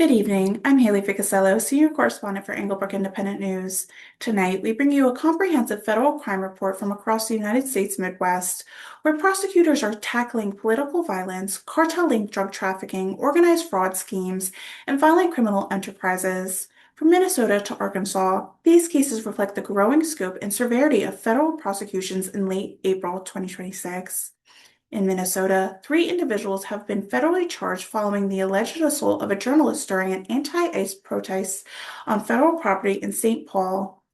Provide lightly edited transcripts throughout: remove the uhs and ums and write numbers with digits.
Good evening. I'm Haylee Ficuciello, Senior Correspondent for Englebrook Independent News. Tonight, we bring you a comprehensive federal crime report from across the United States Midwest, where prosecutors are tackling political violence, cartel-linked drug trafficking, organized fraud schemes, and violent criminal enterprises. From Minnesota to Arkansas, these cases reflect the growing scope and severity of federal prosecutions in late April 2026. In Minnesota, three individuals have been federally charged following the alleged assault of a journalist during an anti-ICE protest on federal property in St. Paul.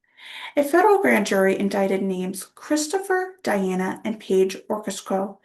A federal grand jury indicted names Christopher, Diana, and Paige Orozco.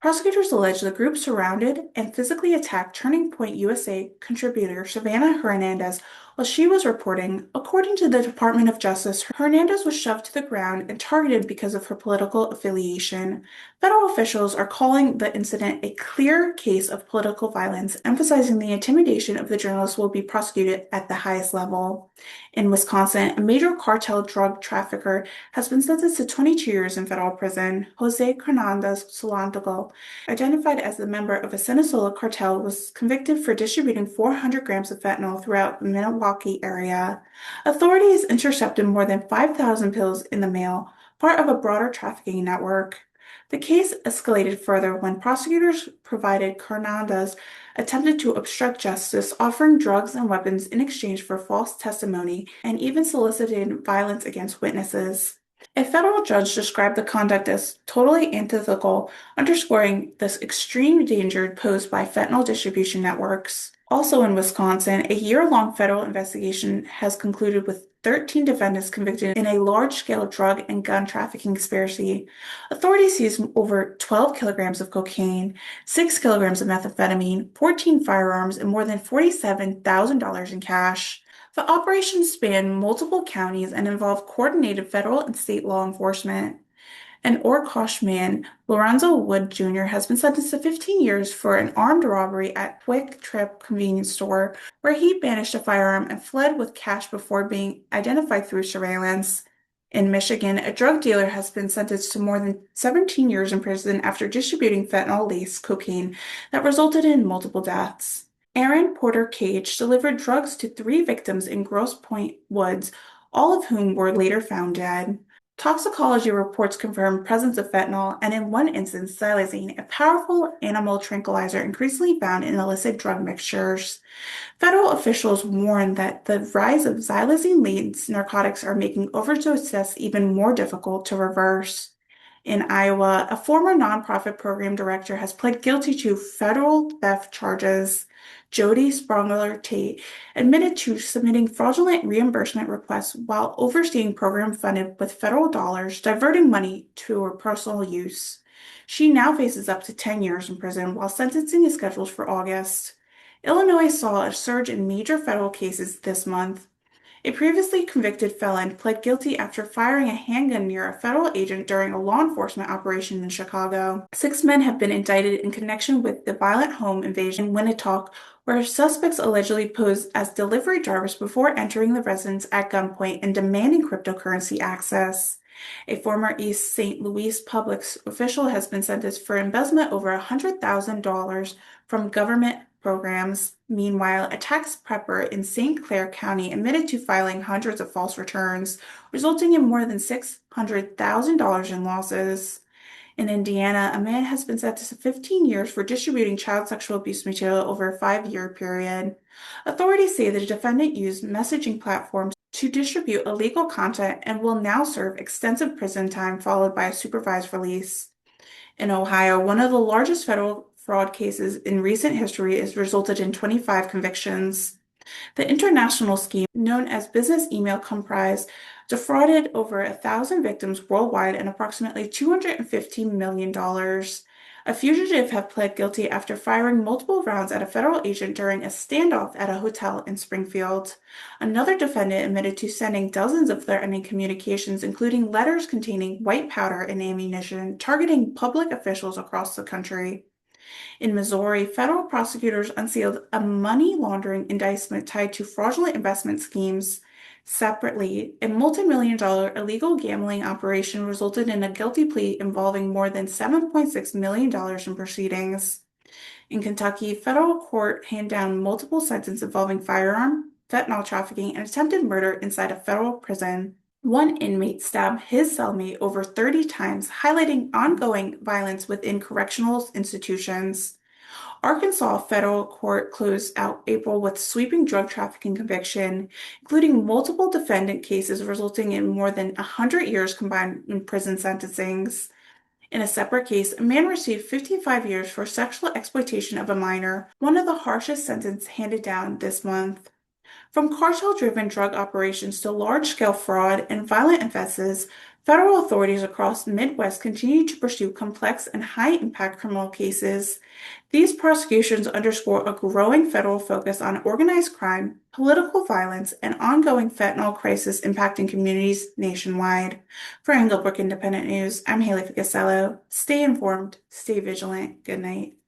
Prosecutors allege the group surrounded and physically attacked Turning Point USA contributor Savannah Hernandez while she was reporting. According to the Department of Justice, Hernandez was shoved to the ground and targeted because of her political affiliation. Federal officials are calling the incident a clear case of political violence, emphasizing the intimidation of the journalist will be prosecuted at the highest level. In Wisconsin, a major cartel drug trafficker has been sentenced to 22 years in federal prison. Jose Hernandez Solandogo, identified as the member of a Sinaloa cartel, was convicted for distributing 400 grams of fentanyl throughout the Milwaukee area. Authorities intercepted more than 5,000 pills in the mail, part of a broader trafficking network. The case escalated further when prosecutors provided Hernandez attempted to obstruct justice, offering drugs and weapons in exchange for false testimony, and even solicited violence against witnesses. A federal judge described the conduct as totally unethical, underscoring the extreme danger posed by fentanyl distribution networks. Also in Wisconsin, a year-long federal investigation has concluded with 13 defendants convicted in a large-scale drug and gun trafficking conspiracy. Authorities seized over 12 kilograms of cocaine, 6 kilograms of methamphetamine, 14 firearms, and more than $47,000 in cash. The operation spanned multiple counties and involved coordinated federal and state law enforcement. An Oshkosh man, Lorenzo Wood Jr., has been sentenced to 15 years for an armed robbery at Quick Trip convenience store, where he banished a firearm and fled with cash before being identified through surveillance. In Michigan, a drug dealer has been sentenced to more than 17 years in prison after distributing fentanyl-laced cocaine that resulted in multiple deaths. Aaron Porter Cage delivered drugs to three victims in Grosse Pointe Woods, all of whom were later found dead. Toxicology reports confirmed presence of fentanyl and, in one instance, xylazine, a powerful animal tranquilizer increasingly found in illicit drug mixtures. Federal officials warn that the rise of xylazine-laced narcotics are making overdose deaths even more difficult to reverse. In Iowa, a former nonprofit program director has pled guilty to federal theft charges. Jody Spongler Tate admitted to submitting fraudulent reimbursement requests while overseeing programs funded with federal dollars, diverting money to her personal use. She now faces up to 10 years in prison while sentencing is scheduled for August. Illinois saw a surge in major federal cases this month. A previously convicted felon pled guilty after firing a handgun near a federal agent during a law enforcement operation in Chicago. 6 men have been indicted in connection with the violent home invasion in Winnetook, where suspects allegedly posed as delivery drivers before entering the residence at gunpoint and demanding cryptocurrency access. A former East St. Louis public official has been sentenced for embezzlement over $100,000 from government programs. Meanwhile, a tax prepper in St. Clair County admitted to filing hundreds of false returns, resulting in more than $600,000 in losses. In Indiana, a man has been sentenced to 15 years for distributing child sexual abuse material over a 5-year period. Authorities say the defendant used messaging platforms to distribute illegal content and will now serve extensive prison time followed by a supervised release. In Ohio, one of the largest federal fraud cases in recent history has resulted in 25 convictions. The international scheme, known as Business Email Comprise, defrauded over 1,000 victims worldwide and approximately $215 million. A fugitive had pled guilty after firing multiple rounds at a federal agent during a standoff at a hotel in Springfield. Another defendant admitted to sending dozens of threatening communications, including letters containing white powder and ammunition, targeting public officials across the country. In Missouri, federal prosecutors unsealed a money laundering indictment tied to fraudulent investment schemes. Separately, a multi-million-dollar illegal gambling operation resulted in a guilty plea involving more than $7.6 million in proceedings. In Kentucky, federal court handed down multiple sentences involving firearm, fentanyl trafficking, and attempted murder inside a federal prison. One inmate stabbed his cellmate over 30 times, highlighting ongoing violence within correctional institutions. Arkansas federal court closed out April with sweeping drug trafficking conviction, including multiple defendant cases resulting in more than 100 years combined in prison sentencings. In a separate case, a man received 55 years for sexual exploitation of a minor, one of the harshest sentences handed down this month. From cartel-driven drug operations to large-scale fraud and violent offenses, federal authorities across the Midwest continue to pursue complex and high-impact criminal cases. These prosecutions underscore a growing federal focus on organized crime, political violence, and ongoing fentanyl crisis impacting communities nationwide. For Englebrook Independent News, I'm Haylee Ficuciello. Stay informed, stay vigilant. Good night.